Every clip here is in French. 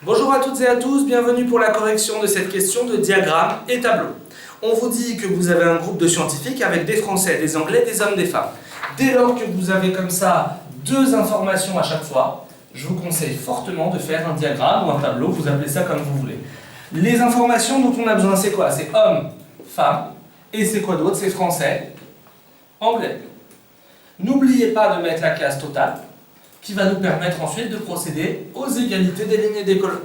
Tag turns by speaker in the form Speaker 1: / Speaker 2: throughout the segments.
Speaker 1: Bonjour à toutes et à tous, bienvenue pour la correction de cette question de diagramme et tableau. On vous dit que vous avez un groupe de scientifiques avec des Français, des Anglais, des hommes, des femmes. Dès lors que vous avez comme ça deux informations à chaque fois, je vous conseille fortement de faire un diagramme ou un tableau, vous appelez ça comme vous voulez. Les informations dont on a besoin, c'est quoi? C'est homme, femme, et c'est quoi d'autre? C'est français, anglais. N'oubliez pas de mettre la case totale, qui va nous permettre ensuite de procéder aux égalités des lignes et des colonnes.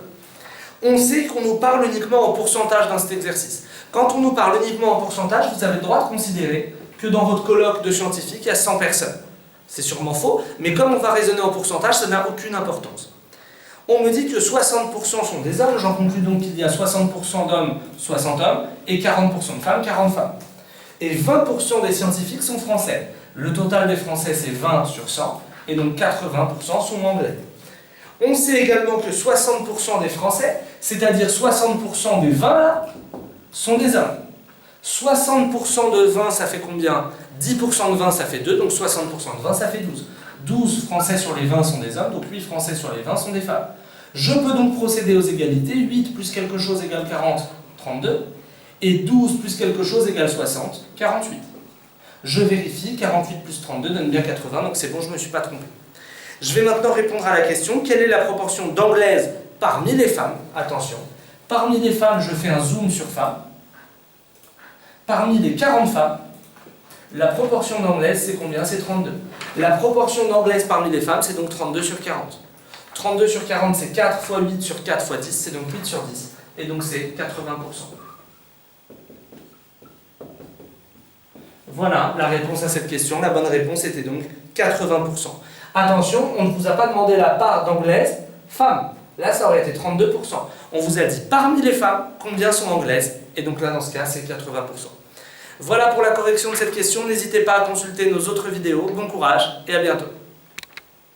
Speaker 1: On sait qu'on nous parle uniquement en pourcentage dans cet exercice. Quand on nous parle uniquement en pourcentage, vous avez le droit de considérer que dans votre colloque de scientifiques, il y a 100 personnes. C'est sûrement faux, mais comme on va raisonner en pourcentage, ça n'a aucune importance. On me dit que 60% sont des hommes, j'en conclus donc qu'il y a 60% d'hommes, 60 hommes, et 40% de femmes, 40 femmes. Et 20% des scientifiques sont français. Le total des français, c'est 20 sur 100, et donc 80% sont anglais. On sait également que 60% des Français, c'est-à-dire 60% des 20 là, sont des hommes. 60% de 20, ça fait combien? 10% de 20, ça fait 2, donc 60% de 20, ça fait 12. 12 Français sur les 20 sont des hommes, donc 8 Français sur les 20 sont des femmes. Je peux donc procéder aux égalités. 8 plus quelque chose égale 40, 32. Et 12 plus quelque chose égale 60, 48. Je vérifie, 48 plus 32 donne bien 80, donc c'est bon, je ne me suis pas trompé. Je vais maintenant répondre à la question, quelle est la proportion d'anglaises parmi les femmes? Attention, parmi les femmes, je fais un zoom sur femmes. Parmi les 40 femmes, la proportion d'anglaises, c'est combien? C'est 32. La proportion d'anglaises parmi les femmes, c'est donc 32 sur 40. 32 sur 40, c'est 4 fois 8 sur 4 fois 10, c'est donc 8 sur 10. Et donc c'est 80%. Voilà la réponse à cette question. La bonne réponse était donc 80%. Attention, on ne vous a pas demandé la part d'anglaises femmes. Là, ça aurait été 32%. On vous a dit parmi les femmes, combien sont anglaises? Et donc là, dans ce cas, c'est 80%. Voilà pour la correction de cette question. N'hésitez pas à consulter nos autres vidéos. Bon courage et à bientôt.